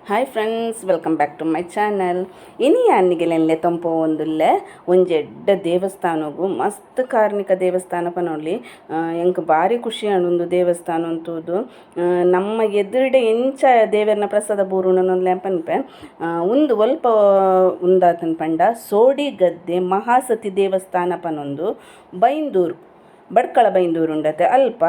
Hi friends, welcome back to my channel. ಇನಿ ಅನ್ನಿಗೆಲೆನ್ಲೆ ತೊಂಪೋ ಒಂದುಲ್ಲೆ ಒಂಜಿ ಎಡ್ಡ ದೇವಸ್ಥಾನಗು ಮಸ್ತ್ ಕಾರ್ಣಿಕ ದೇವಸ್ಥಾನ ಪನೊಲಿ. ಎಂಕ್ ಭಾರಿ ಖುಷಿ ಆಂಡ್ ದೇವಸ್ಥಾನ ಅಂತೂದು. ನಮ್ಮ ಎದುರುಡೆ ಎಂಚ ದೇವರನ ಪ್ರಸಾದ ಬೂರುಣನೊಂದುಲೆ ಪನ್ಪೆ ಒಂದು ಒಲ್ಪ ಉಂದಾತನ ಪಂಡ ಸೋಡಿ ಗದ್ದೆ ಮಹಾಸತಿ ದೇವಸ್ಥಾನ ಪನೊಂದು ಬೈಂದೂರು ಬಡ್ಕಳ ಬೈಂದೂರು ಉಂಡತೆ ಅಲ್ಪ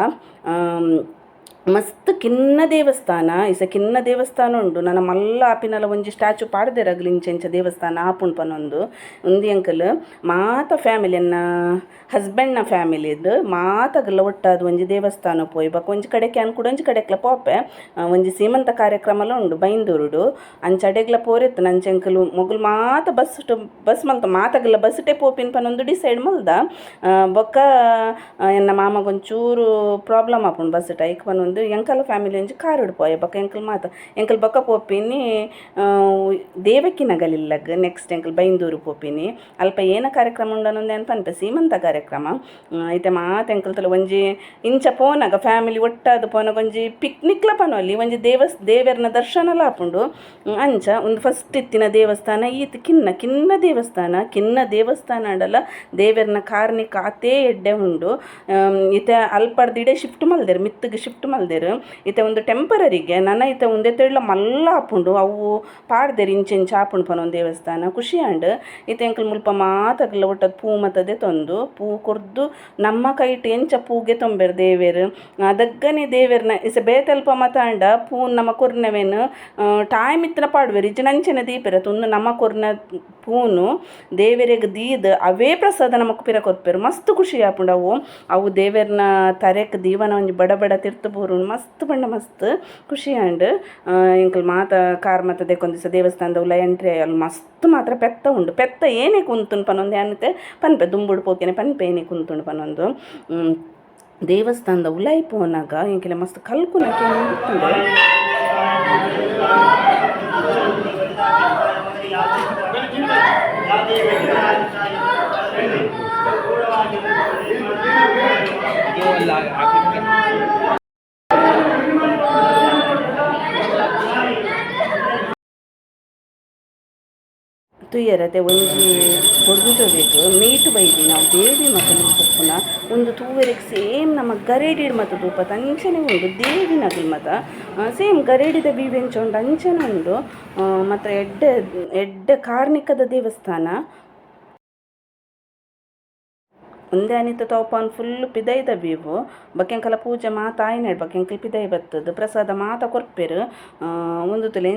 ಮಸ್ತ್ ಕಿನ್ನ ದೇವಸ್ಥಾನ ಕಿನ್ನ ದೇವಸ್ಥಾನ ಉಂಡು. ನನ್ನ ಮಲ್ಲ ಆಪಿನಲ ಒಂಜಿ ಸ್ಟ್ಯಾಚು ಪಾಡ್ದೆರಾಗ್ಲಿ ಇಂಚೆಂಚ ದೇವಸ್ಥಾನ ಆಪುಂಡು ಪನೊಂದು ಉಂದಿ ಅಂಕಲ್ ಮಾತ ಫ್ಯಾಮಿಲಿ ಎನ್ನ ಹಸ್ಬೆಂಡ್ನ ಫ್ಯಾಮಿಲಿದು ಮಾತಗಲ್ಲ ಒಟ್ಟಾದ ಒಂಜಿ ದೇವಸ್ಥಾನ ಪೋಯಿ ಬಕ್ಕ ಒಂಜಿ ಕಡೆಗೆ ಅನ್ಕೂಡ ಒಂಜಿ ಕಡೆಕ್ಲ ಪೋಪೆ ಒಂಜಿ ಸೀಮಂತ ಕಾರ್ಯಕ್ರಮಲ ಉಂಡು ಬೈಂದೂರುಡು ಅಂಚ ಅಡೆಗ್ಲ ಪೋರೆತ್ತು ನಂಚ ಅಂಕಲು ಮೊಗಲು ಮಾತ ಬಸ್ ಮಲ್ತ ಮಾತಗಲ್ಲ ಬಸ್ಟೇ ಪೋಪಿನ ಪನೊಂದು ಡಿಸೈಡ್ ಮಲ್ದ ಬೊಕ್ಕ ಎನ್ನ ಮಾಮಗೊಂಚೂರು ಪ್ರಾಬ್ಲಮ್ ಆಪುಂಡು ಬಸ್ ಟೈಕ್ ಪನೊಂದು ಎಂಕಲ್ ಫ್ಯಾಮಿಲಿ ಒಂಜಿ ಕಾರ್ ಹಿಡ್ಪೋಯ ಬಕ್ಕ ಎಂಕಲ್ ಮಾತ ಎಂಕಲ್ ಬೊಕ್ಕ ಪೋಪಿನಿ ದೇವಕ್ಕಿ ನಗಲಿಲ್ಲಗ್ ನೆಕ್ಸ್ಟ್ ಎಂಕಲ್ ಬೈಂದೂರು ಪೋಪಿನಿ ಅಲ್ಪ ಏನ ಕಾರ್ಯಕ್ರಮ ಉಂಡನೊಂದು ಏನು ಪನ್ಪೆ ಸೀಮಂತ ಕಾರ್ಯಕ್ರಮ ಐತೆ ಮಾತ ಎಂಕಲ್ ತಲೆ ಒಂಜಿ ಇಂಚ ಪೋನಾಗ ಫ್ಯಾಮಿಲಿ ಒಟ್ಟಾದ ಪೋನಾಗ ಒಂಜಿ ಪಿಕ್ನಿಕ್ಲ ಪನೊಲಿ ಒಂಜಿ ದೇವರನ ದರ್ಶನಲ ಆಪುಂಡು ಅಂಚ ಒಂದು ಫಸ್ಟ್ ಇತ್ತಿನ ದೇವಸ್ಥಾನ ಈತ್ ಕಿನ್ನ ದೇವಸ್ಥಾನ ಆಡಲ್ಲ ದೇವರನ ಕಾರ್ಣಿಕ ಆತೇ ಎಡ್ಡೆ ಉಂಡು. ಈತೆ ಅಲ್ಪಡ್ದಿಡೆ ಶಿಫ್ಟ್ ಮಲ್ದೇರು ಮಿತ್ತಿಗೆ ಶಿಫ್ಟ್ ಮಲ್ದೇರು ಈತೆ ಒಂದು ಟೆಂಪರರಿಗೆ ನನ್ನ ಈತೆ ಒಂದೇ ತೆಳ್ಳ ಮಲ್ಲ ಆಪುಂಡು ಅವು ಪಾಡ್ದೇರು ಇಂಚೆಂಚ ಆಪುಂಡು ಪನೊಂದು ದೇವಸ್ಥಾನ ಖುಷಿ ಆಂಡ್ ಈತೆ ಎಂಕಲ್ ಮುಲ್ಪ ಮಾತಗಲ್ಲ ಒಟ್ಟದ ಪೂ ಮತದೆ ತಂದು ಪೂ ಕೊರ್ದು ನಮ್ಮ ಕೈಟ್ ಎಂಚ ಪೂಗೆ ತೊಂಬೇರು ದೇವೇರು ಅದಕ್ಕನೇ ದೇವೇರ್ನ ಬೇತಲ್ಪ ಮತಾಂಡ ಪೂ ನಮ್ಮ ಕೊರ್ನವೇನು ಟೈಮ್ ಇತ್ತನ ಪಾಡ್ವೇರು ಇಜ್ಜ ನಂಚನೆ ದೀಪಿರ ತುಂದು ನಮ್ಮ ಕೊರ್ನ ಪೂನು ದೇವರಿಗೆ ದೀದ್ ಅವೇ ಪ್ರಸಾದ ನಮಕ್ ಪಿರ ಕೊರ್ಪೇರು ಮಸ್ತ್ ಖುಷಿ ಆಪುಂಡು ಅವು ದೇವೇರ್ನ ತರೆಕ್ ದೀವನ ಒಂಜಿ ಬಡ ಬಡ ತಿರ್ತು ಬೂರು ಮಸ್ತ್ ಪಂಡ ಮಸ್ತ್ ಖುಷಿ ಆಂಡ್ ಎಂಕಲ್ ಮಾತ ಕಾರ್ ಮತ ದೇಕೊಂದು ದಿವಸ ದೇವಸ್ಥಾನದ ಉಲ್ಲ ಎಂಟ್ರಿ ಅಲ್ಲಿ ಮಸ್ತ್ ಮಾತ್ರ ಪೆತ್ತ ಉಂಡು ಪೆತ್ತ ಏನೇ ಕುಂತುಂಡು ಪನೊಂದು ಏನತ್ತೆ ಪನ್ಪೆ ದುಂಬುಡು ಪೋಕೆನೆ ಪನ್ಪೆ ಏನೇ ಕುಂತುಂಡು ಪನೊಂದು ದೇವಸ್ಥಾನದ ಉಲಾಯಿ ಪೋನಾಗ ಎಂಕೆಲೆ ಮಸ್ತ್ ಕಲ್ಕುನಕ್ಕೆ ತುಯ್ಯರತೆ ಒಂಜಿ ಹೊಡ್ಗುಜೋಬೇಕು ಮೀಟು ಬೈದಿ ನಾವು ದೇವಿ ಮತ್ತು ಪುಪ್ಪುನ ಒಂದು ತೂವೆರೆಗೆ ಸೇಮ್ ನಮ್ಮ ಗರೇಡಿಡ್ ಮತ್ತು ತೂಪ ಅಂಚನೆ ಉಂಡು ದೇವಿ ನಗಲ್ ಮತ ಸೇಮ್ ಗರೇಡಿದ ಬೀವೆಂಚ ಉಂಡು ಅಂಚನೆ ಉಂಡು ಮತ್ತು ಎಡ್ಡ ಕಾರ್ಣಿಕದ ದೇವಸ್ಥಾನ ಒಂದೇ ಅನಿತ ತೋಪಾನ್ ಫುಲ್ ಪಿದೈದ ಬೀವು ಬಕ್ಕೆಂಕಲ ಪೂಜೆ ಮಾತ ಆಯ್ನಾಡ್ ಬಕ್ಕೆಂಕಲ್ ಪಿದೈ ಬತ್ತದು ಪ್ರಸಾದ ಮಾತ ಕೊರ್ಪೆರು ಒಂದು ತುಲೆ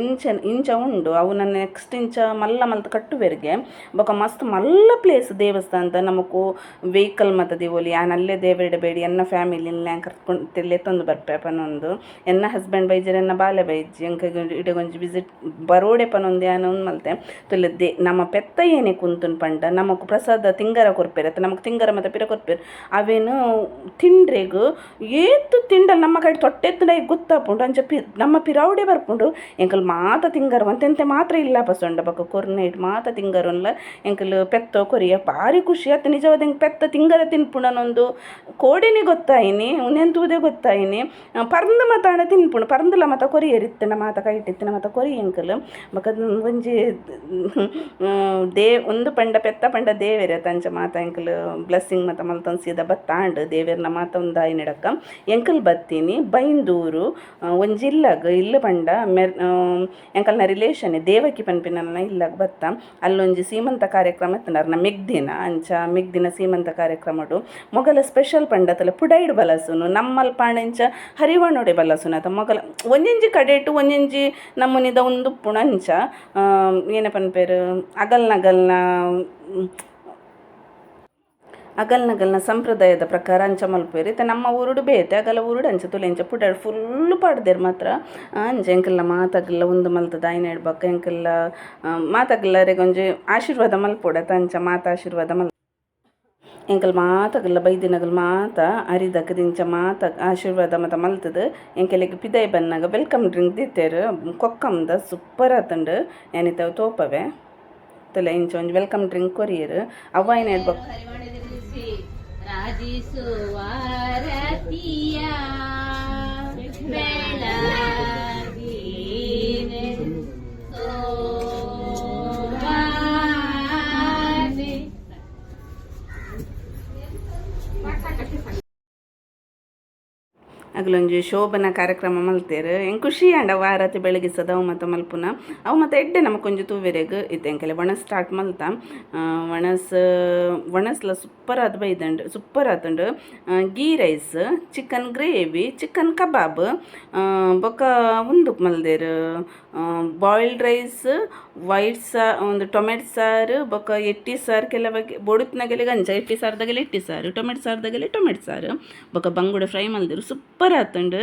ಇಂಚ ಉಂಡು ಅವು ನನ್ನ ನೆಕ್ಸ್ಟ್ ಇಂಚ ಮಲ್ಲ ಮಲ್ತ ಕಟ್ಟುವೆರಿಗೆ ಬೊಕ ಮಸ್ತ್ ಮಲ್ಲ ಪ್ಲೇಸ್ ದೇವಸ್ಥಾನದ ನಮಕು ವೆಹಿಕಲ್ ಮತ ದೇವೋಲಿ ಅಲ್ಲೇ ದೇವರಿಡಬೇಡಿ ಎನ್ನ ಫ್ಯಾಮಿಲಿನ ಕರ್ಕೊಂಡು ತೆಲ್ಲೆ ತಂದು ಬರ್ಪೆ ಪನೊಂದು ಎನ್ನ ಹಸ್ಬೆಂಡ್ ಬೈಜರ್ ಎನ್ನ ಬಾಲೆ ಬೈಜಿ ಎಂಕ ಇಡಗೊಂಜಿ ವಿಸಿಟ್ ಬರೋಡೆ ಪನೊಂದು ಏನೋ ಒಂದು ಮಲ್ತೆ ತುಲೆ ನಮ್ಮ ಪೆತ್ತ ಏನೇ ಕುಂತುನ್ ಪಂಡ ನಮಕು ಪ್ರಸಾದ ತಿಂಗರ ಕೊರ್ಪೆರು ಅಥವಾ ನಮಕ್ ತಿಂಗರ ಪಿರ ಕೊರ್ಪೇರು ಅವೇನು ತಿಂಡ್ರೆಗು ಏತು ತಿಂಡಲ್ ನಮ್ಮ ಕಡೆ ತೊಟ್ಟೆತ್ತುಂಡ ಗೊತ್ತಾಪುಂಡು ಅಂಚ ನಮ್ಮ ಪಿರಾವುಡೆ ಬರ್ಪುಂಡು ಎಂಕಲ್ ಮಾತ ತಿಂಗರು ಅಂತೆಂತೆ ಮಾತ್ರ ಇಲ್ಲ ಬಸೊಂಡ ಬಕ್ಕ ಕೊರ್ನೈಟ್ ಮಾತ ತಿಂಗರಲ್ಲ ಎಂಕಲ್ ಪೆತ್ತೋ ಕೊರಿಯ ಭಾರಿ ಖುಷಿ ಆತ ನಿಜವಾದ ಹೆಂಗೆ ಪೆತ್ತ ತಿಂಗರ ತಿನ್ಪುಣನೊಂದು ಕೋಡಿನಿ ಗೊತ್ತಾಯಿನಿ ಉನೆಂತೂದೇ ಗೊತ್ತಾಯಿನಿ ಪರಂದ ಮಾತಾಡ ತಿನ್ಪುಣು ಪರಂದಲ ಮತ ಕೊರಿಯರಿತ್ತಿನ ಮಾತ ಕೈಟಿತ್ತಿನ ಮತ ಕೊರಿ ಎಂಕಲ್ ಬಕ್ಕ ಒಂಜಿ ಒಂದು ಪಂಡ ಪೆತ್ತ ಪಂಡ ದೇವೇರೆ ತಂಚ ಮಾತ ಎಂಕಲ್ ಬ್ಲೆಸ್ಸಿಂಗ್ ಮತ ಮಲ್ತೊಂದು ಸೀದಾ ಬತ್ತಾಂಡ್ ದೇವೇರ್ನ ಮಾತ ಒಂದು ಆಯ್ನಡಕ್ಕ ಎಂಕಲ್ ಬತ್ತೀನಿ ಬೈಂದೂರು ಒಂಜಿ ಇಲ್ಲ ಪಂಡ ಎಂಕಲ್ನ ರಿಲೇಷನ್ ದೇವಕಿ ಪನ್ಪಿನ ಇಲ್ಲಾಗ ಬತ್ತ ಅಲ್ಲೊಂಜಿ ಸೀಮಂತ ಕಾರ್ಯಕ್ರಮ ಇತ್ತಂಡ ಮೆಗ್ದಿನ ಅಂಚ ಮೆಗ್ದಿನ ಸೀಮಂತ ಕಾರ್ಯಕ್ರಮಡು ಮೊಗಲ ಸ್ಪೆಷಲ್ ಪಂಡತಲ ಪುಡೈಡ್ ಬಲಸುನು ನಮ್ಮಲ್ ಪಾಣೆಂಚ ಹರಿವಣೊಡೆ ಬಲಸುನು ಅತ ಮೊಗಲ ಒಂಜೊಂಜಿ ಕಡೆಟು ಒಂಜೊಂಜಿ ನಮ್ಮನಿದ ಒಂದು ಪುಣಂಚ ಏನ ಪನ್ಪೇರು ಅಗಲ್ನಗಲ್ನ ಸಂಪ್ರದಾಯದ ಪ್ರಕಾರ ಅಂಚ ಮಲ್ಪೇರು ಇತ್ತ ನಮ್ಮ ಊರುಡು ಬೇತೆ ಅಗಲ ಊರುಡು ಅಂಚ ತುಲೆಂಚ ಪುಟಾಡು ಫುಲ್ಲು ಪಾಡ್ದೇರು ಮಾತ್ರ ಅಂಚ ಎಂಕಲ್ಲ ಮಾತಗಲ್ಲ ಒಂದು ಮಲ್ತದ ಆಯ್ನ ಇಡ್ಬಕ್ಕ ಎಂಕಲ್ಲ ಮಾತಗಲ್ಲರಿಗೆ ಒಂಜಿ ಆಶೀರ್ವಾದ ಮಲ್ಪೊಡತ ಅಂಚ ಮಾತ ಆಶೀರ್ವಾದ ಎಂಕಲ್ ಮಾತಗಲ್ಲ ಬೈದಿನಗಲ್ ಮಾತ ಅರಿದಕ್ಕದಿಂಚ ಮಾತ ಆಶೀರ್ವಾದ ಮತ ಮಲ್ತದ ಎಂಕೆಲೆಗೆ ಪಿದೈ ಬನ್ನಾಗ ವೆಲ್ಕಮ್ ಡ್ರಿಂಕ್ ದಿತ್ತೇರು ಕೊಕ್ಕಮ್ದ ಸೂಪರ್ ಆತಂಡು ಏನಿತಾವ ತೋಪವೆ ತಲೆ ಇಂಚ ಒಂಜಿ ವೆಲ್ಕಮ್ ಡ್ರಿಂಕ್ ಕೊರಿಯರು ಅವ್ವ ಏನು ಹೇಳ್ಬೇಕು ನಗಲೊಂಜಿ ಶೋಭನ ಕಾರ್ಯಕ್ರಮ ಮಲ್ತೇರು ಎಂಕ್ ಖುಷಿ ಆಂಡ ವಾರತಿ ಬೆಳಗಿಸದ ಅವು ಮತ್ತು ಮಲ್ಪುನ ಅವು ಮತ್ತು ಎಡ್ಡೆ ನಮಕೊಂಜಿ ತೂವೆರೆಗ್ ಇತ್ತೆಂಕೆಲೆ ಒಣಸ್ ಸ್ಟಾರ್ಟ್ ಮಲ್ತ ಒಣಸ್ಲ ಸೂಪರ್ ಆದ್ ಬೈದಂಡು ಸೂಪರ್ ಆತುಂಡು ghee rice chicken gravy chicken kebab ಬೊಕ ಉಂದುಕ್ ಮಲ್ದೆರ್ ಬಾಯ್ಲ್ಡ್ ರೈಸ್ ವೈಟ್ ಒಂದು ಟೊಮೆಟೊ ಸಾರು ಬೊಕ ಎಟ್ಟಿ ಸಾರು ಕೆಲವಗೆ ಬೊಡುತ್ನಾಗೆಲೆ ಗಂಜ ಎಟ್ಟಿ ಸಾರ್ದಾಗೆಲೆ ಎಟ್ಟಿ ಸಾರು ಟೊಮೆಟೊ ಸಾರ್ದಾಗೆಲೆ ಟೊಮೆಟೊ ಸಾರು ಬೊಕ ಬಂಗುಡೆ ಫ್ರೈ ಮಲ್ದಿರು ಸೂಪರ್ ಆತುಂಡು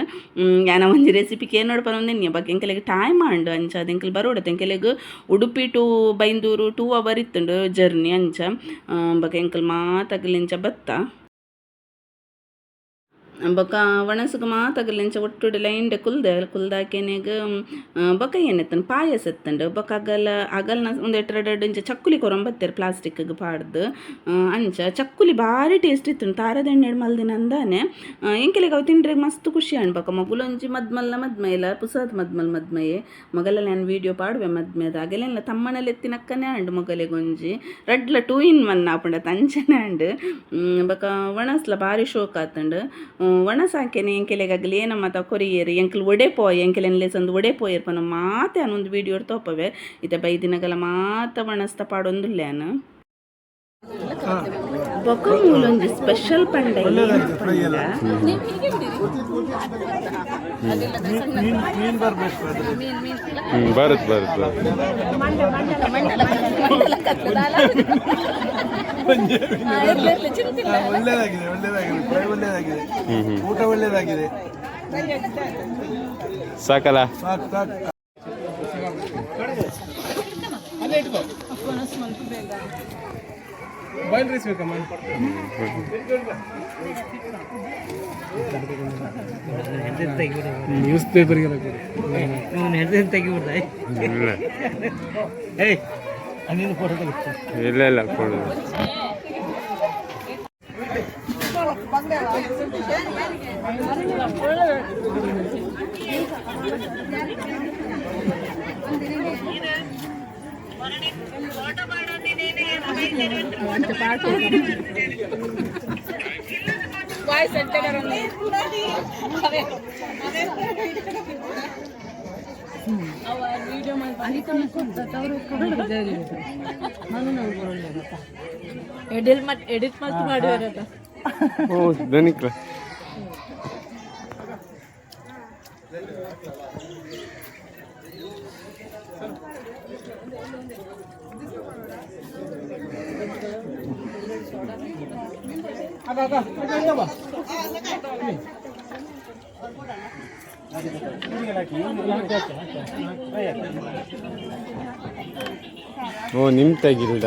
ಯಾನ ಒಂಜಿ ರೆಸಿಪಿಗೆ ಏನು ನೋಡ್ಪ ಒಂದೆನ್ಯ ಬೊಕ ಎಂಕೆಲೆಗೆ ಟೈಮ್ ಆಂಡು ಅಂಚ ಅದು ಎಂಕೆಲ್ ಬರೋಡತ್ತೆ ಎಂಕೆಲೆಗ್ ಉಡುಪಿ ಟು ಬೈಂದೂರು 2 hour ಇತ್ತುಂಡು ಜರ್ನಿ ಅಂಚ ಬೊಕ ಎಂಕಲ್ ಮಾತಾಗಲಿಂಚ ಬತ್ತ ಬೊಕ ಒಣಸುಗು ಮಾತಾಗಲಿಂಚ ಒಟ್ಟುಡು ಲೈನ್ಡೆ ಕುಲ್ದಾಕೆನೆಗ್ ಬೊಕ ಏನೆತ್ತನ್ ಪಾಯಸ ಎತ್ತಂಡು ಬೊಕ ಅಗಲ್ನ ಒಂದು ಎಟ್ರಡ್ ಇಂಚ ಚಕ್ಕುಲಿ ಕೊರಂಬತ್ತೇರು ಪ್ಲಾಸ್ಟಿಕ್ಗೆ ಪಾಡ್ದು ಅಂಚ ಚಕ್ಕುಲಿ ಭಾರಿ ಟೇಸ್ಟ್ ಇತ್ತು ತಾರದ ಎಣ್ಣೆ ಮಲ್ದಿನ ಅಂದಾನೆ ಎಂಕೆಲೆಗೆ ಅವು ತಿಂಡ್ರೆ ಮಸ್ತ್ ಖುಷಿ ಅಣ್ಣ ಬೊಕ ಮಗುಲೊಂಜಿ ಮದ್ಮಲ್ಲ ಪುಸಾದ್ ಮದ್ಮಯೇ ಮೊಗಲಲ್ಲಿ ನಾನು ವೀಡಿಯೋ ಪಾಡುವೆ ಮದ್ಮೆದ ಅಗಲೆಲ್ಲ ತಮ್ಮನಲ್ಲಿ ಎತ್ತಿನಕ್ಕನೇ ಅಂಡು ಮೊಗಲೆಗೊಂಜಿ ರಡ್ಲ 2 in 1 ಆಪುಂಡ ತಂಚನೆ ಅಂಡು ಬೊಕ ಒಣಸ್ಲ ಭಾರಿ ಶೋಕ್ ಆತಂಡು ಒಣಸಾಕೆನೆ ಎಂಕೆಲೆಗಾಗಲಿ ಏನ ಮಾತ ಕೊರಿಯೇರು ಎಂಕಲ್ ಒಡೆ ಪೋಯ್ ಎಂಕೆಲೆನ್ಲೆ ಸಂದು ಒಡೆ ಪೋಯರ್ ಪನ ಮಾತೆ ಅನ್ನೊಂದು ವೀಡಿಯೋ ತೋಪವೆ ಇತ್ತೆ ಬೈದಿನಗಲ ಮಾತ ಒಣಸ್ತ ಪಾಡೊಂದುಲ್ಲೇನು ಬೊಕ ಮೂಲೊಂಜಿ ಸ್ಪೆಷಲ್ ಪಂಡ ಭಾರತ್ ಒಳ್ಳೆದಾಗಿದೆ ಫ್ರೈ ಒಳ್ಳೆದಾಗಿದೆ ಊಟ ಒಳ್ಳೆದಾಗಿದೆ ಸಾಕಲ್ಲ ಬಾಯ್ಲ್ ರೈಸ್ ಬೇಕಮ್ಮ ನ್ಯೂಸ್ ಪೇಪರ್ಗೆ ತೆಗಿಬಿಡ್ತಾ ಏಯ್ ನೀನು ಫೋಟೋ ತೆಗಿಸ್ತಾ ಇಲ್ಲ ಕೊಡು ಎಡಿಟ್ ಮಾಡಿ ಓ ದನಿಕ್ಲ ಓ ನಿಮ್ ತೆಗಿಲ್ದ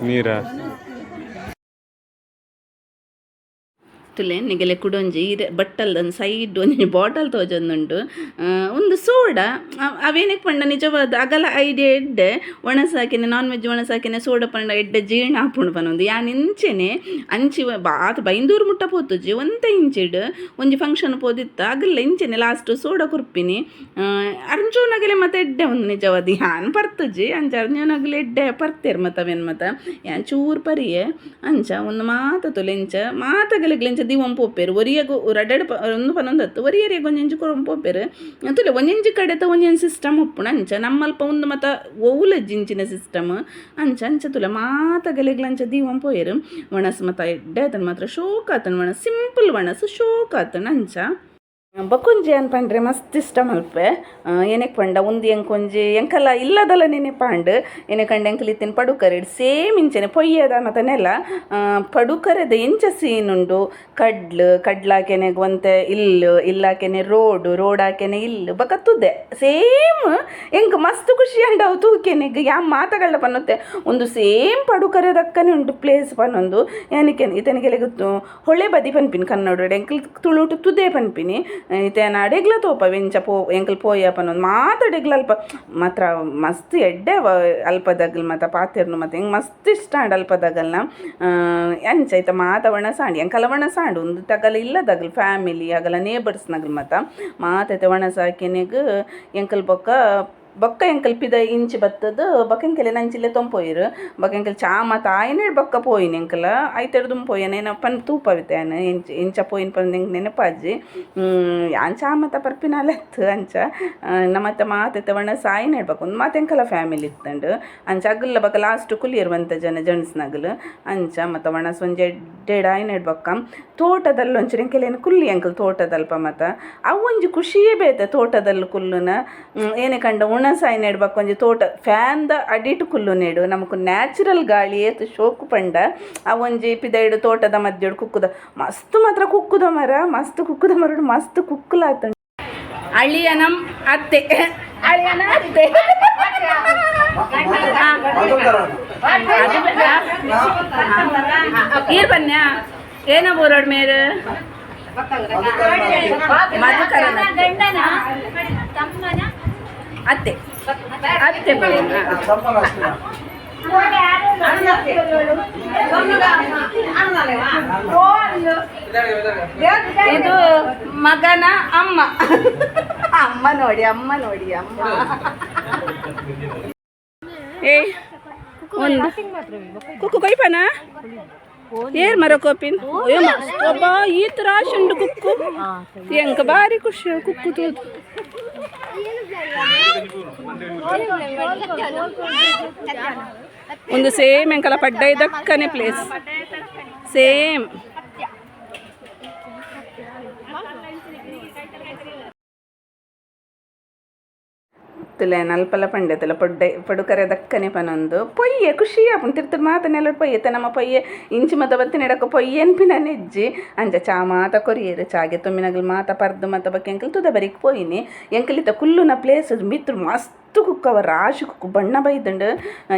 ನೀರಾ ತುಲೆ ನಿಗೆಲೆ ಕುಡೊಂಜಿ ಬಟ್ಟಲ್ದೊಂದು ಸೈಡ್ ಒಂಜಿ ಬಾಟಲ್ ತೋಜೊಂದುಂಡು ಒಂದು ಸೋಡಾ ಅವೇನಕ್ಕೆ ಪಂಡ ನಿಜವಾದ ಅಗಲ ಐಡಿಯಾ ಎಡ್ಡೆ ಒಣಸಾಕಿನೆ ನಾನ್ ವೆಜ್ ಒಣಸಾಕಿನೆ ಸೋಡಾ ಪಂಡ ಎಡ್ಡೆ ಜೀರ್ಣ ಹಾಪುಂಡು ಪನೊಂದು ಯಾನ್ ಇಂಚೆನೆ ಅಂಚಿ ಬಾತ್ ಬೈಂದೂರು ಮುಟ್ಟ ಪೋತುಜಿ ಒಂತೆ ಇಂಚಿಡ್ ಒಂಜಿ ಫಂಕ್ಷನ್ ಪೋದಿತ್ತ ಅಗಲ್ಲ ಇಂಚೆನೆ ಲಾಸ್ಟ್ ಸೋಡಾ ಕುರ್ಪಿನಿ ಅರ್ಜುನಗಲೆ ಮತ್ತೆ ಎಡ್ಡೆ ಒಂದು ನಿಜವಾದ ಯಾನ್ ಪರ್ತುಜಿ ಅಂಚ ಅರ್ಜುನಗಲೆ ಎಡ್ಡೆ ಪರ್ತೇರು ಮತ್ತವೇನು ಮತ್ತ ಯಾನ್ ಚೂರು ಪರಿಯೆ ಅಂಚ ಒಂದು ಮಾತ ತುಲೆಂಚ ಮಾತಗಲೆಗ್ಲೆಂಚ ದಿವಂ ಪೋಪೇರು ಒರಿಯಗು ರಡ್ಡಡ್ ಒಂದು ಪನೊಂದತ್ತು ಒರಿಯರಿಗೆ ಒಂಜಿ ಕೊರಂ ಪೋಪೇರು ತುಲೆ ಒಂಜಿ ಕಡೆತ ಒಂಜೊಂದು ಸಿಸ್ಟಮ್ ಉಪ್ಪುಣ ಅಂಚ ನಮ್ಮಲ್ಪ ಒಂದು ಮತ ಒವುಲಜ್ಜಿಂಚಿನ ಸಿಸ್ಟಮ್ ಅಂಚ ತುಲೆ ಮಾತಗಲೆಗ್ಲಂಚ ದಿವಂ ಪೋಯರು ಒಣಸ್ ಮತ ಎಡ್ಡೆ ಆತನ ಮಾತ್ರ ಶೋಕ್ ಆತನ ಒಣಸ್ ಸಿಂಪಲ್ ಒಣಸ್ ಶೋಕ್ ಆತನ ಅಂಚ ಬೊಕೊಂಜಿ ಅನ್ಪಂಡ್ರೆ ಮಸ್ತ್ ಇಷ್ಟ ಮಲ್ಪೆ ಏನಕ್ಕೆ ಪಂಡ ಉಂದು ಎಂಕೊಂಜಿ ಎಂಕಲ್ಲ ಇಲ್ಲದಲ್ಲ ನೆನೆ ಪಾಂಡು ಏನಕಂಡು ಎಂಕಲ್ ಇತ್ತಿನ ಪಡುಕರೆಡ್ ಸೇಮ್ ಇಂಚೆನೆ ಪೊಯ್ಯದ ಮತನೆಲ್ಲ ಪಡುಕರೆದ ಎಂಚ ಸೀನುಂಡು ಕಡ್ಲಾಕೆನೆಗ್ ಒಂತೆ ಇಲ್ಲಾಕೆನೆ ರೋಡಾಕೆನೆ ಇಲ್ಲು ಬಕತ್ತುದೆ ಸೇಮ್ ಎಂಕ್ ಮಸ್ತ್ ಖುಷಿ ಅಂಡವು ತೂಕೆನೆಗ್ ಯಾ ಮಾತಗಳ ಪನ್ನುತ್ತೆ ಒಂದು ಸೇಮ್ ಪಡುಕರೆದಕ್ಕನೆ ಉಂಟು ಪ್ಲೇಸ್ ಪನ್ನೊಂದು ಏನಕ್ಕೆ ಇತನಿಗೆಲೆ ಹೊಳೆ ಬದಿ ಪನ್ಪಿನಿ ಕನ್ನಡ ಎಂಕಲ್ ತುಳುಟು ತುದೆ ಪನ್ಪಿನಿ ಇತೇನ ಅಡೆಗ್ಲ ತೋಪ ವೆಂಚ ಎಂಕಲ್ ಪೋಯಪ್ಪನೊಂದು ಮಾತಾಡೆಗ್ಲ ಅಲ್ಪ ಮಾತ್ರ ಮಸ್ತ್ ಎಡ್ಡೆ ಅಲ್ಪದಗಲ್ ಮತ್ತು ಪಾತಿರ್ನು ಮತ್ತು ಹೆಂಗೆ ಮಸ್ತ್ ಇಷ್ಟ ಅಂಡ್ ಅಲ್ಪದಗಲ್ನ ಎಂಚ ಐತ ಮಾತವಣ ಸಾಂಡಿ ಎಂಕಲ ಒಣ ಸಾಂಡು ಒಂದು ತಗಲ ಇಲ್ಲದಗಲ್ ಫ್ಯಾಮಿಲಿ ಆಗಲ್ಲ ನೇಬರ್ಸ್ನಗಲ್ ಮತ್ತು ಮಾತೈತೆ ಒಣ ಸಾಕಿನೆಗ್ ಎಂಕಲ್ ಬೊಕ್ಕ ಬೊಕ್ಕ ಎಂಕಲ್ ಪಿದ ಇಂಚಿ ಬತ್ತದು ಬೊಕೆಂಕೆಲೆ ನಂಚಿಲೆ ತೊಂಪೋಯಿರು ಬೊಕೆಂಕಲ್ ಚಾಮ ತಾಯಿನೇಡ್ ಬೊಕ್ಕ ಪೋಯಿನ ಎಂಕಲ ಐತೆಡ್ದುಂ ಪೋಯನ ಏನ ಪನ್ ತೂಪವಿತಾನ ಇಂಚ ಪೋಯಿನ ಪಂದ ಎಂಕ್ ನೆನಪಾಜಿ ಯಾನ್ ಚಾಮತ ಪರ್ಪಿನಾಲೆತ್ತು ಅಂಚ ನಮ್ಮತ್ತ ಮಾತೆತ್ತ ವಣ ಸಾಯಿ ನೆಡ್ಬೇಕು ಒಂದು ಮಾತು ಎಂಕಲ ಫ್ಯಾಮಿಲಿ ಇತ್ತಂಡು ಅಂಚ ಅಗಲ್ಲ ಬೊಕ್ಕ ಲಾಸ್ಟ್ ಕುಲಿಯರುವಂಥ ಜೆಂಟ್ಸ್ನಗಲು ಅಂಚ ಮತ್ತು ವಣಸ್ ಒಂಜಿ ಎಡ್ಡೆಡ್ ಆಯ್ ನೆಡ್ಬೊಕ್ಕ ತೋಟದಲ್ಲಿ ಒಂಚೂರು ಎಂಕೆಲೇನು ಕುಲ್ಲಿ ಎಂಕಲ್ ತೋಟದಲ್ಪ ಮತ್ತು ಅವು ಒಂಜಿ ಖುಷಿಯೇ ಬೇತೆ ತೋಟದಲ್ಲಿ ಕುಲ್ಲುನ ಏನೇ ಕಂಡ ಉಣಸಾಯಿ ನೆಡ್ಬೇಕು ಒಂಜಿ ತೋಟ ಫ್ಯಾನ್ದ ಅಡಿಟ್ ಕುಲ್ಲು ನೆಡು ನಮಕ್ ನ್ಯಾಚುರಲ್ ಗಾಳಿ ಏತು ಶೋಕು ಪಂಡ ಆ ಒಂಜಿ ಪಿದೈಡು ತೋಟದ ಮಧ್ಯೆ ಕುಕ್ಕುದ ಮಸ್ತ್ ಮಾತ್ರ ಕುಕ್ಕುದ ಮರ ಮಸ್ತ್ ಕುಕ್ಕುಲಾತ ಅಳಿಯನಂ ಅತ್ತೆ ಅಳಿಯನ ಅತ್ತೆ ಈರ್ ಬನ್ಯ ಏನ ಬೋರೋಡ್ ಮೇರು ಮಧುಕರನ ಅತ್ತೆ ಅತ್ತೆ ಇದು ಮಗನ ಅಮ್ಮ ಅಮ್ಮ ನೋಡಿ ಅಮ್ಮ ಏ ಒಂದು ಕುಕ್ಕು ಕೊಯ್ಪನ ಏರ್ ಮರ ಕೋಪಿನ್ ಒಬ್ಬ ಈ ತರ ಶುಂಡು ಕುಕ್ಕು ಎಂಕ ಬಾರಿ ಖುಷಿ ಕುಕ್ಕು ತೋದು ಒಂದು ಸೇಮ್ ಎಂಕಲ ಪಡ್ಡ ಇದಕ್ಕನೆ ಪ್ಲೇಸ್ ಸೇಮ್ ತುಲೆ ನಲ್ಪಲ ಪಂಡೆತಲ ಪಡುಕರೆ ದಕ್ಕನೆ ಪನೊಂದು ಪೊಯ್ಯೆ ಖುಷಿ ಆಪುಂಡು ತಿರ್ತಿರ್ ಮಾತನೆಲ್ಲ ಪೊಯ್ಯೆ ನಮ್ಮ ಪೊಯ್ಯೆ ಇಂಚಿ ಮತ ಬತ್ತಿನೆಡಕ ಪೊಯ್ಯೆ ಎನ್ಪಿನ ನೆಜ್ಜಿ ಅಂಚ ಚಾ ಮಾತ ಕೊರಿಯರು ಚಾಗೆ ತೊಮ್ಮಿನಗಲ್ ಮಾತ ಪರ್ದು ಮತ ಬಕ್ಕೆ ಎಂಕಲ್ ತುದ ಬರಿಕ್ ಪೋಯಿನಿ ಎಂಕಲಿತ ಕುಲ್ಲುನ ಪ್ಲೇಸ್ ಮಿತ್ರ ಮಸ್ತ್ ಕುಕ್ಕವ ರಾಶಿ ಕುಕ್ಕು ಬಣ್ಣ ಬೈದಂಡು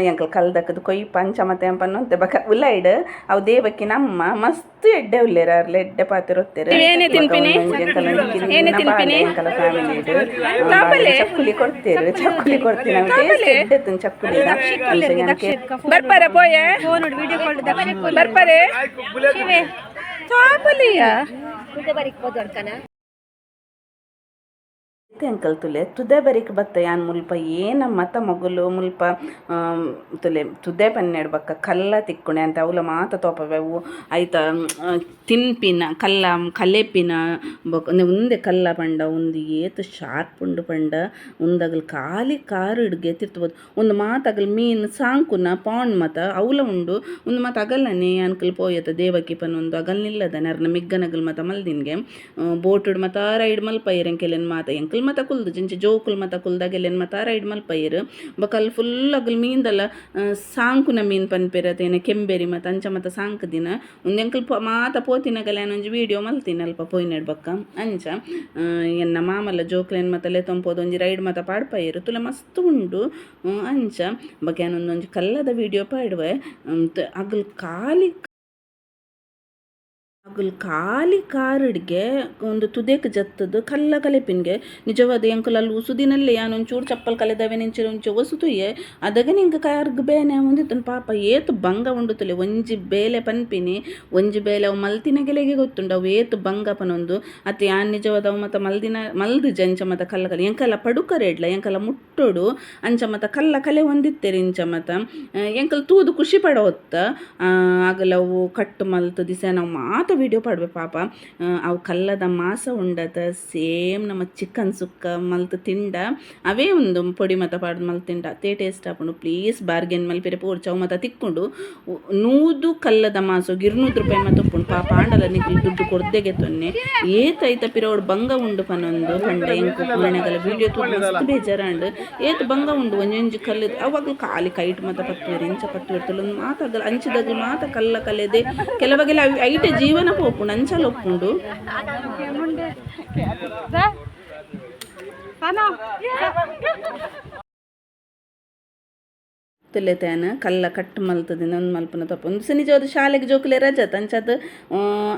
ಎಂಕಲ್ ಕಲ್ದಕ್ಕದು ಕೊಯ್ ಪಂಚ ಮತ್ತೆ ಪನ್ನೊಂತೆ ಬಕ ಉಲ್ಲೈಡ್ ಅವು ದೇವಕ್ಕಿ ನಮ್ಮ ಮಸ್ತ್ ಎಡ್ಡೆ ಉಲ್ಲೇರ ಅರ್ಲೆ ಎಡ್ಡೆ ಪಾತಿರೊತ್ತೇರು ಚಕ್ಕುಲಿ ಕೊಡ್ತೇರು ಚಕ್ಕುಲಿ ಕೊಡ್ತೀನಿ ಎಡ್ಡೆತ್ತು ಚಕ್ಕುಲಿ ಬರ್ಪಾರ ಪೋಯೆ ಬರ್ಪಾರೆ ಚಾಪಲಿಯ ಅಂಕಲ್ ತುಲೆ ತುದೆ ಬರಿಕ್ ಬತ್ತ ಯಾನ್ ಮುಲ್ಪ ಏನ ಮತ ಮಗುಲು ಮುಲ್ಪ ತುಲೆ ತುದೆ ಪನ್ನೆಡ್ಬಕ್ಕ ಕಲ್ಲ ತಿಕ್ಕುಣೆ ಅಂತ ಅವಲ ಮಾತ ತೋಪವೆವು ಆಯ್ತ ತಿನ್ಪಿನ ಕಲೆಪಿನ ಉಂದೆ ಕಲ್ಲ ಪಂಡ ಒಂದು ಏತು ಶಾರ್ಪ್ ಉಂಡು ಪಂಡ ಉಂದಗಲ್ ಖಾಲಿ ಕಾರು ಹಿಡ್ಗೆ ತಿರ್ತಬೋದು ಒಂದು ಮಾತಗಲ್ ಮೀನು ಸಾಂಕುನ ಪಾಂಡ್ ಮತ ಅವಲ ಉಂಡು ಒಂದು ಮಾತು ಅಗಲ್ಲನೆ ಅನ್ಕಲ್ ಪೋಯತ ದೇವಕಿ ಪನ್ನೊಂದು ಅಗಲ್ ನಿಲ್ಲದ ನರ್ನ ಮಿಗ್ಗನಗಲ್ ಮತ ಮಲ್ದಿನ್ಗೆ ಬೋಟುಡ್ ಮತ ರೈಡ್ ಮಲ್ಪೈರ್ ಎಂಕೆಲೆನ್ ಮಾತ ಎಂಕಲ್ ಮತ ಕುಲ್ದು ಜಿಂಚೆ ಜೋಕುಲ್ ಮತ ಕುಲ್ದಾಗೆಲೆನ್ ಮತ ರೈಡ್ ಮಲ್ಪೈರ್ ಬಕಲ್ ಫುಲ್ ಅಗಲ್ ಮೀನ್ದಲ್ಲ ಸಾಂಕುನ ಮೀನ್ ಪನ್ಪೆರತೇನೆ ಕೆಂಬೇರಿ ಮತ ಅಂಚ ಮತ ಸಾಂಕ್ ದಿನ ಒಂದು ಎಂಕಲ್ ಮಾತ ಪೋತಿನಗಲೆ ಒಂಜಿ ವಿಡಿಯೋ ಮಲ್ತೀನಿ ಅಲ್ಪ ಪೋಯ್ನೆಡ್ ಬಕ್ಕ ಅಂಚ ಎನ್ನ ಮಾಮಲ್ಲ ಜೋಕ್ಲೆನ್ ಮತಲೆ ತೊಂಪೋದು ಒಂಜಿ ರೈಡ್ ಮತ ಪಾಡ್ಪೈರು ತುಲ ಮಸ್ತ್ ಉಂಡು ಅಂಚ ಬಕ್ಕೆ ಒಂದೊಂಜಿ ಕಲ್ಲದ ವಿಡಿಯೋ ಪಾಡುವೆ ಅಗಲ್ ಖಾಲಿ ಕಾರಿಡ್ಗೆ ಒಂದು ತುದೇಕ್ ಜತ್ತದು ಕಲ್ಲ ಕಲೆಪಿನ್ಗೆ ನಿಜವಾದ ಎಂಕಲ್ ಅಲ್ಲಿ ಉಸುದಿನಲ್ಲಿ ಯಾನೊಂಚೂರು ಚಪ್ಪಲ್ ಕಲೆದವೆ ನಿಂಚೆ ಒಂಚೆ ಒಸುತುಯೆ ಅದಾಗ ನಿಂಗೆ ಕಾರ್ಗ್ ಬೇನೆ ಒಂದಿತ್ತು ಪಾಪ ಏತು ಭಂಗ ಉಂಡುತ್ತಲೆ ಒಂಜಿ ಬೇಲೆ ಪನ್ಪಿನಿ ಒಂಜಿ ಬೇಲೆ ಅವು ಮಲ್ತಿನ ಗೆಲೆಗೆ ಗೊತ್ತುಂಡು ಅವು ಏತು ಭಂಗ ಪನೊಂದು ಅತ್ತೆ ಯಾನ್ ನಿಜವಾದ ಅವು ಮತ ಮಲ್ದು ಜಂಚ ಮತ ಕಲ್ಲ ಕಲೆ ಎಂಕಲ್ಲ ಪಡುಕರೇಡ್ಲ ಎಂಕಲ್ಲ ಮುಟ್ಟೋಡು ಅಂಚ ಮತ ಕಲ್ಲ ಕಲೆ ಒಂದಿತ್ತೇರಿ ಇಂಚ ಮತ ಎಂಕಲ್ ತೂದು ಖುಷಿ ಪಡೋತ್ತ ಆಗಲವು ಕಟ್ಟು ಮಲ್ತು ದಿಸ ನಾವು ಮಾತ ವಿಡಿಯೋ ಪಾಡ್ವೆ ಪಾಪ ಅವು ಕಲ್ಲದ ಮಾಸ ಉಂಡದ ಸೇಮ್ ನಮ್ಮ ಚಿಕನ್ ಸುಕ್ಕ ಮಲ್ತು ತಿಂಡ ಅವೇ ಒಂದು ಪೊಡಿ ಮತ ಪಾಡ್ದು ಮಲ್ತು ತಿಂಡ ಅದೇ ಟೇಸ್ಟ್ ಹಾಕೊಂಡು ಪ್ಲೀಸ್ ಬಾರ್ಗೇನ್ ಮಲ್ಪೆರೆ ಪೋರ್ ಚೌ ಮತ ತಿಕ್ಕೊಂಡು 100 ಕಲ್ಲದ ಮಾಸು 200 ರೂಪಾಯಿ ಮತ ಉಪ್ಪುಂಡು ಪಾಪ ಆಂಡಲ ನಿಕ್ಲು ದುಡ್ಡು ಕೊಡ್ದೆಗೆ ತೊನ್ನೆ ಏತೈತ ಪಿರೋಡು ಭಂಗ ಉಂಡು ಪನೊಂದು ಪಂಡ ಎಂಕು ಮನೆಗಲ ವಿಡಿಯೋ ತೂದು ಮಸ್ತ್ ಬೇಜಾರಂಡು ಏತು ಭಂಗ ಉಂಡು ಒಂಜೊಂಜಿ ಕಲ್ಲದು ಅವಾಗಲು ಖಾಲಿ ಕೈಟ್ ಮತ ಪತ್ತುವೇರು ಇಂಚ ಪತ್ತುವೇರ್ತಲು ಒಂದು ಮಾತಾಗಲ್ಲ ಅಂಚಿದಾಗಲು ಮಾತ ಕಲ್ಲ ಕಲೆದೆ ಕೆಲವಾಗೆಲ್ಲ ಐಟೆ ಜೀವನ పోపుండు అంచలు ఒప్పుండు ತುಲೆತೇನ ಕಲ್ಲ ಕಟ್ಟು ಮಲ್ತದೆ ಒಂದು ಮಲ್ಪನ ತಪ್ಪ ಒಂದು ಸ ನಿಜವಾದ ಶಾಲೆಗೆ ಜೋಕುಲೆ ರಜತ್ ಅಂಚದು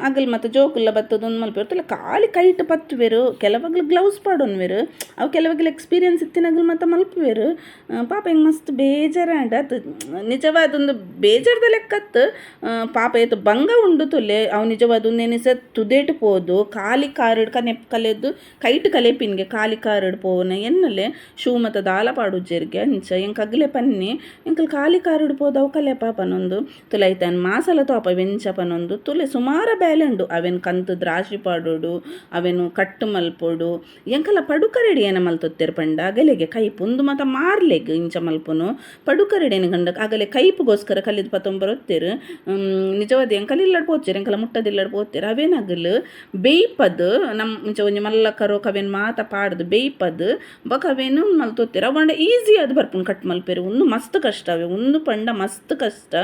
ಅಗಲ್ ಮತ್ತು ಜೋಕುಲ್ಲ ಬತ್ತದ ಒಂದು ಮಲ್ಪ ತುಲೆ ಖಾಲಿ ಕೈಟ್ ಪತ್ತುವೆರು ಕೆಲವಾಗ್ಲು ಗ್ಲೌಸ್ ಪಾಡೋನ್ವೆರು ಅವು ಕೆಲವಾಗಲು ಎಕ್ಸ್ಪೀರಿಯನ್ಸ್ ಇತ್ತಿನಾಗಲು ಮತ್ತು ಮಲ್ಪುವೆರು ಪಾಪ ಹೆಂಗೆ ಮಸ್ತ್ ಬೇಜಾರಾಂಡ ಅದು ನಿಜವಾದ ಒಂದು ಬೇಜಾರ್ದ ಲೆಕ್ಕತ್ತು ಪಾಪ ಏತು ಬಂಗ ಉಂಡು ತುಲೆ ಅವು ನಿಜವಾದ ನೆನೆಸ ತುದೇಟ್ ಪೋದು ಖಾಲಿ ಕಾರಿಡ್ ಕಲೆದು ಕೈಟ್ ಕಲೆಪಿನ್ಗೆ ಖಾಲಿ ಕಾರಿಡ್ ಪೋನ ಎನ್ನಲೆ ಶೂ ಮತ್ತು ದಾಲ ಪಾಡುಜ್ಜೆರ್ಗೆ ಅಂಚ ಎಂಕ್ ಅಗ್ಲೆ ಪನ್ನಿ ಎಂಕಲ್ ಖಾಲಿ ಕಾರಿಡ್ ಪೋದು ಅವು ಕಲೆ ಪಾಪನೊಂದು ತುಲೆ ಐತಾನ ಮಾಸಲ ತೋಪ ವೆಂಚಪನೊಂದು ತುಲೆ ಸುಮಾರ ಬೇಲೆಂಡು ಅವೆನ್ ಕಂತು ದ್ರಾಶಿ ಪಾಡೋಡು ಅವೆನು ಕಟ್ಟು ಮಲ್ಪೋಡು ಎಂಕಲ ಪಡುಕರೆಡಿ ಏನ ಮಲ್ತೊತ್ತೆರ್ ಪಂಡ ಅಗಲೆಗೆ ಕೈಪು ಒಂದು ಮತ್ತು ಮಾರ್ಲೆಗ್ ಇಂಚ ಮಲ್ಪುನು ಪಡುಕರೆಡೇನು ಗಂಡ ಆಗಲೇ ಕೈಪುಗೋಸ್ಕರ ಕಲಿದು ಪತ್ತೊಂಬರೊತ್ತೇರು ನಿಜವಾದ ಎಂಕಲ್ ಇಲ್ಲಡ್ ಪೋಚೇರು ಎಂಕಲ ಮುಟ್ಟದಿಲ್ಲಡ್ ಪೋತೇರು ಅವೇನಗಲು ಬೇಯ್ಪದು ನಮ್ಮ ಮುಂಚೆ ಒಂಜಿ ಮಲ್ಲಕರು ಕವೇನು ಮಾತ ಪಾಡ್ದು ಬೇಯ್ಪದು ಬೊಕ ಅವೇನು ಮಲ್ತೊತ್ತೇರು ಅವಂಡ ಈಸಿ ಅದು ಬರ್ಪುಂಡು ಕಟ್ ಮಲ್ಪೇರು ಒಂದು ಮಸ್ತ್ ಕಷ್ಟ ಅವೆ ಒಂದು ಪಂಡ ಮಸ್ತ್ ಕಷ್ಟ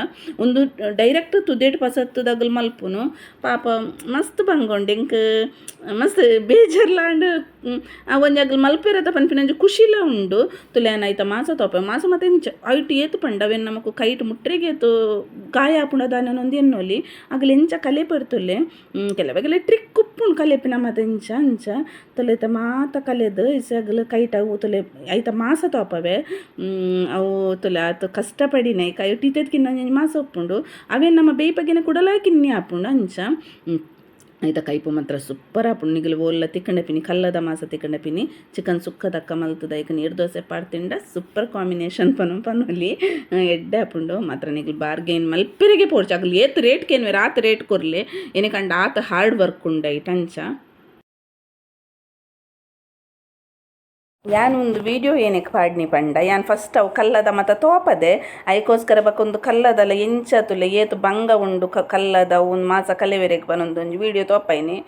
ಒಂದು ಡೈರೆಕ್ಟ್ ತುದೇಟ್ ಪಸತ್ತದಾಗಲ್ ಮಲ್ಪುನು ಪಾಪ ಮಸ್ತ್ ಬಂಗೊಂಡು ಎಂಕ್ ಮಸ್ತ್ ಬೇಜಾರ್ಲಾಂಡ್ ಒಂಜಾಗಲ್ ಮಲ್ಪೇರದ ಪನ್ಪಿನಂಜು ಖುಷಿಲ ಉಂಡು ತುಲೆನ ಐತ ಮಾಸ ತೋಪ ಮಾಸ ಮತ್ತೆ ಇಂಚ ಐಟ್ ಏತು ಪಂಡ ಅವೇನು ನಮಕು ಕೈಟ್ ಮುಟ್ರೆಗೆ ಏತು ಗಾಯ ಆಪುಣದಾನೊಂದು ಎನ್ನೋಲಿ ಆಗಲಿ ಎಂಚ ಕಲೆ ಪಡ್ತುಲ್ಲೆ ಕೆಲವಾಗೆಲ್ಲ ಟ್ರಿಕ್ ಉಪ್ಪುಂಡು ಕಲೆಪಿನ ಮತ್ತೆ ಇಂಚ ಅಂಚ ತುಲೆತ ಮಾತ ಕಲೆದು ಇಸಾಗಲು ಕೈಟ್ ಅವು ತುಲೆ ಐತ ಮಾಸ ತೋಪವೆ ಅವು ತುಲೆ ಆತು ಕಷ್ಟಪಡಿನೇ ಕೈ ಟೀತೆದ್ಕಿನ್ನ ಮಾಸ ಒಪ್ಪುಂಡು ಅವೇನು ನಮ್ಮ ಬೇಯ್ಪಗೆನೆ ಕುಡಲ ಕಿನ್ನಿ ಆಪುಂಡು ಅಂಚ ಐತ ಕೈಪು ಮಾತ್ರ ಸೂಪರ್ ಆಪುಂಡು ನಿಗಲು ಓಲ್ಲ ತಿಕ್ಕಂಡೆ ಪಿನಿ ಕಲ್ಲದ ಮಾಸ ತಿಕ್ಕಂಡೆ ಪಿನಿ ಚಿಕನ್ ಸುಕ್ಕ ದಕ್ಕ ಮಲ್ತದ ಈಗ ನೀರು ದೋಸೆ ಪಾಡ್ತಿಂಡ ಸೂಪರ್ ಕಾಂಬಿನೇಷನ್ ಪನುಲಿ ಎಡ್ಡೆ ಆಪುಂಡು ಮಾತ್ರ ನಿಗಲು ಬಾರ್ಗೇನ್ ಮಲ್ಪೆರೆಗೆ ಪೋಡ್ಚ ಆಗಲಿ ಏತ್ ರೇಟ್ಗೇನು ಆತ ರೇಟ್ ಕೊರ್ಲೆ ಏನಕಂಡ ಆತ ಹಾರ್ಡ್ ವರ್ಕ್ ಉಂಡ ಐಟಂಚ ಯಾನು ಒಂದು ವಿಡಿಯೋ ಏನಕ್ಕೆ ಪಾಡ್ನಿ ಪಂಡ ಯಾನು ಫಸ್ಟ್ ಅವು ಕಲ್ಲದ ಮತ್ತು ತೋಪದೆ ಐಕೋಸ್ಕರ ಬಕ್ಕೊಂದು ಕಲ್ಲದಲ್ಲ ಎಂಚ ತುಲೆ ಏತು ಬಂಗ ಉಂಡು ಕಲ್ಲದ ಒಂದು ಮಾಸ ಕಲೆವೆರೆಗೆ ಬನ್ನೊಂದು ಒಂದು ವಿಡಿಯೋ ತೋಪೈನಿ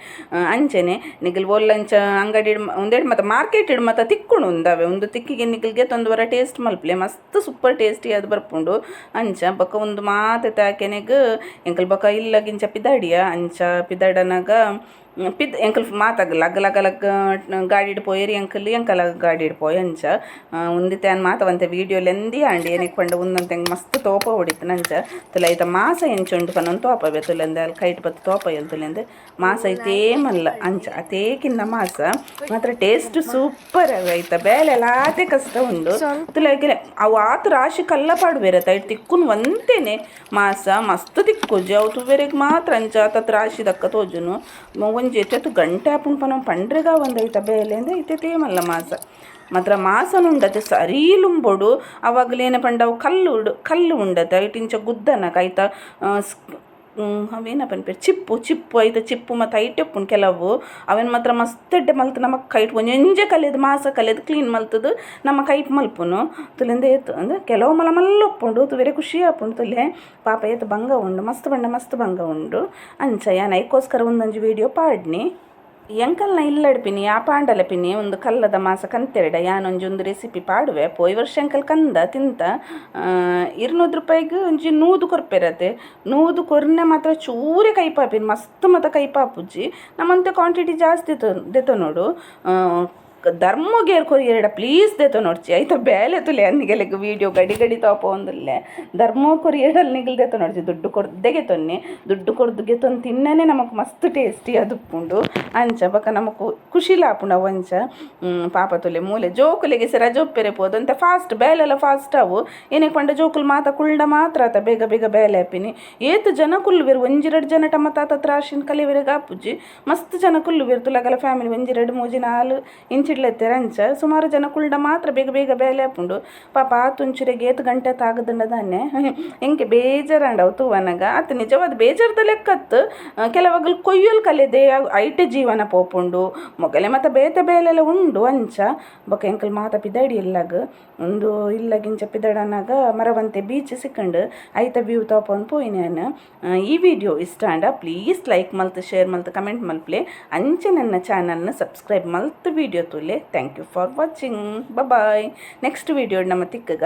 ಅಂಚೆನೆ ನಿಗಲ್ ಒಲ್ಲಂಚ ಅಂಗಡಿ ಒಂದೆರಡು ಮತ್ತು ಮಾರ್ಕೆಟ್ ಇಡು ಮತ್ತು ತಿಕ್ಕೊಂಡು ಉಂದವೆ ಒಂದು ತಿಕ್ಕಿಗೆ ನಿಗಲ್ಗೆ ತೊಂದುವರ ಟೇಸ್ಟ್ ಮಲ್ಪಲೆ ಮಸ್ತ್ ಸೂಪರ್ ಟೇಸ್ಟಿ ಅದು ಬರ್ಪುಂಡು ಅಂಚ ಬೊಕ ಒಂದು ಮಾತೆ ತಾಕೆನೆಗೆ ಎಂಕಲ್ ಬೊಕ ಇಲ್ಲಗಿಂಚ ಪಿದಾಡಿಯ ಅಂಚ ಪಿದಾಡನಾಗ ಎಂಕಲ್ ಮಾತಾಗಲ್ಲ ಅಗ್ಲಗಲಗ್ ಗಾಡಿ ಪೋಯರಿ ಎಂಕಲ ಗಾಡಿ ಪೋಯ್ ಅಂಚ ಉಂದಿ ತ್ಯಾನ್ ಮಾತವಂತೆ ವೀಡಿಯೋ ಲೆಂದಿ ಆಂಡಿ ಏನಕ್ಕೆ ಪಂಡ ಉಂದಂತ ಹೆಂಗೆ ಮಸ್ತ್ ತೋಪ ಹೊಡಿತು ನಂಚ ತುಲ ಐತ ಮಾಸ ಎಂಚುಂಡು ಪನ್ನೊಂದು ತೋಪವೆ ತುಲೆಂದೆ ಅಲ್ಲಿ ಕೈಟ್ ಬತ್ತು ತೋಪ ಎಲ್ ತುಲೆಂದೆ ಮಾಸ ಐತೇ ಮಲ್ಲ ಅಂಚ ಅತೇಕಿನ್ನ ಮಾಸ ಮಾತ್ರ ಟೇಸ್ಟ್ ಸೂಪರ್ ಅವೆ ಐತ ಬೇಲೆ ಲಾತೆ ಕಷ್ಟ ಉಂಡು ತುಲೆಗೆ ಅವು ಆತು ರಾಶಿ ಕಲ್ಲ ಪಾಡುವೇರೆ ಐಟ್ ತಿಕ್ಕುನ್ ಒಂತೇನೆ ಮಾಸ ಮಸ್ತ್ ತಿಕ್ಕೋಜು ಅವು ತುವೆರೆಗೆ ಮಾತ್ರ ಅಂಚ ಆತ ರಾಶಿ ದಕ್ಕ ತೋಜುನು ಒಂಜಿ ಎಚ್ಚೆತ್ತು ಗಂಟೆ ಆಪುಂಡು ಪನ ಪಂಡ್ರೆಗ ಒಂದೈತ ಬೇಲೆ ಅಂದರೆ ಐತೈತೇ ಮಲ್ಲ ಮಾಸ ಮಾತ್ರ ಮಾಸನುಂಡತೆ ಸರೀಲುಂಬೊಡು ಅವಾಗಲೇನ ಪಂಡವು ಕಲ್ಲು ಉಂಡತೆ ಐಟಿಂಚ ಗುದ್ದನಕ ಐತ ಅವೇನಪ್ಪ ಅನ್ಪೇರು ಚಿಪ್ಪು ಐತೆ ಚಿಪ್ಪು ಮತ್ತು ಐಟೆಪ್ಪುಂಡು ಕೆಲವು ಅವೇನು ಮಾತ್ರ ಮಸ್ತೆಡ್ಡೆ ಮಲ್ತು ನಮಗೆ ಕೈಟ್ ಒಂಜೆ ಕಲೆದು ಮಾಸ ಕಲೆದು ಕ್ಲೀನ್ ಮಲ್ತದು ನಮ್ಮ ಕೈಪ್ ಮಲ್ಪುನು ತುಲೆಂದ ಏತು ಅಂದರೆ ಕೆಲವು ಮಲ್ಲ ಒಪ್ಪುಂಡು ತುವೆರೆ ಖುಷಿ ಆಪುಂಡು ತುಲೆ ಪಾಪ ಏತು ಬಂಗ ಉಂಡು ಮಸ್ತ್ ಬಂಗ ಉಂಡು ಅಂಚ ಯಾನು ಐಕೋಸ್ಕರ ಒಂದೊಂದು ವೀಡಿಯೋ ಪಾಡ್ನಿ ಎಂಕಲ್ನ ಇಲ್ಲಡ್ಪಿನಿ ಆ ಪಾಂಡಲಪಿನಿ ಒಂದು ಕಲ್ಲದ ಮಾಸ ಕಂತೆರಡ ಯಾನೊಂಜೊಂದು ರೆಸಿಪಿ ಪಾಡುವೆ ಪೋಯ್ ವರ್ಷ ಎಂಕಲ್ ಕಂದ ತಿಂತ 200 ರೂಪಾಯಿಗೆ ಒಂಜಿ ನೂದು ಕೊರ್ಪೆರತೆ ನೂದು ಕೊರ್ನೆ ಮಾತ್ರ ಚೂರೆ ಕೈಪಾಪಿನ ಮಸ್ತ್ ಮತ್ತು ಕೈಪಾಪುಜ್ಜಿ ನಮ್ಮಂತೆ ಕ್ವಾಂಟಿಟಿ ಜಾಸ್ತಿ ದೆತೋ ನೋಡು ಧರ್ಮಗೇರ್ ಕೊರಿಯರಡ ಪ್ಲೀಸ್ ದೇತೋ ನೋಡ್ಚಿ ಆಯ್ತಾ ಬೇಲೆ ತುಲೆ ಅನ್ನಿಗೆಲೆಗೆ ವೀಡಿಯೋ ಗಡಿ ತೋಪ ಒಂದಲ್ಲೇ ಧರ್ಮ ಕೊರಿಯರಲ್ಲಿ ನಿಗಲ್ ದೇತೋ ನೋಡ್ಚಿ ದುಡ್ಡು ಕೊರ್ದೆಗೆ ತೊನ್ನೆ ದುಡ್ಡು ಕೊರ್ದುಗೆ ತೊಂದು ತಿನ್ನನೆ ನಮಗೆ ಮಸ್ತ್ ಟೇಸ್ಟಿ ಅದುಪ್ಪುಂಡು ಅಂಚ ಬಕ ನಮಕು ಖುಷಿಲ ಆಪುಂಡು ಅವು ಅಂಚ ಪಾಪ ತುಲೆ ಮೂಲೆ ಜೋಕುಲೆಗೆ ಸರ ಜೊಪ್ಪೆರೆ ಪೋದು ಅಂತ ಫಾಸ್ಟ್ ಬೇಲೆಲ್ಲ ಫಾಸ್ಟ್ ಅವು ಏನಕ್ಕೆ ಪಂಡ ಜೋಕುಲು ಮಾತ ಕುಳ್ಳ ಮಾತ್ರ ಆತ ಬೇಗ ಬೇಲೆ ಆಪಿನಿ ಏತು ಜನ ಕುಲ್ಲುವೆರು 1-2 ಜನ ಟಮತಾತ ತ್ರಾಶಿನ ಕಲಿವೆರೆಗೆ ಆಪುಜಿ ಮಸ್ತ್ ಜನ ಕುಲ್ಲುವೆರು ತುಲಗಲ ಫ್ಯಾಮಿಲಿ 1-2-3 4 ಇಂಚ್ ಅಂಚ ಸುಮಾರು ಜನ ಕುಳ್ಳ ಮಾತ್ರ ಬೇಗ ಬೇಲೆ ಆಪುಂಡು ಪಾಪ ಆತುಂಚುರೆಗೆ ಏತು ಗಂಟೆ ತಾಗದಂಡದಾನೆ ಎಂಗೆ ಬೇಜಾರಂಡವು ತೂವನಗ ಆತ ನಿಜವಾದ ಬೇಜಾರ್ದ ಲೆಕ್ಕತ್ತು ಕೆಲವಾಗಲು ಕೊಯ್ಯಲ್ ಕಲೆದೆ ಐಟೆ ಜೀವನ ಪೋಪುಂಡು ಮೊಗಲೆ ಮತ್ತು ಬೇಲೆಲ್ಲ ಉಂಡು ಅಂಚ ಬೊಕ ಎಂಕಲ್ ಮಾತ ಪಿದಾಡಿ ಇಲ್ಲಾಗ ಒಂದು ಇಲ್ಲಗಿಂಚ ಪಿದಾಡನಾಗ ಮರವಂತೆ ಬೀಚ್ ಸಿಕ್ಕಂಡು ಐತ ವ್ಯೂ ತೋಪೊಂದು ಪೋಯಿನೇನು ಈ ವಿಡಿಯೋ ಇಷ್ಟ ಅಂಡ ಪ್ಲೀಸ್ ಲೈಕ್ ಮಲ್ತು ಶೇರ್ ಮಲ್ತು ಕಮೆಂಟ್ ಮಲ್ಪ್ಲೆ ಅಂಚೆ ನನ್ನ ಚಾನಲ್ನ ಸಬ್ಸ್ಕ್ರೈಬ್ ಮಲ್ತು ವಿಡಿಯೋ ತುಲೆ thank you for watching bye next video ನಮ್ಮ ತಿಕ್ಕಗ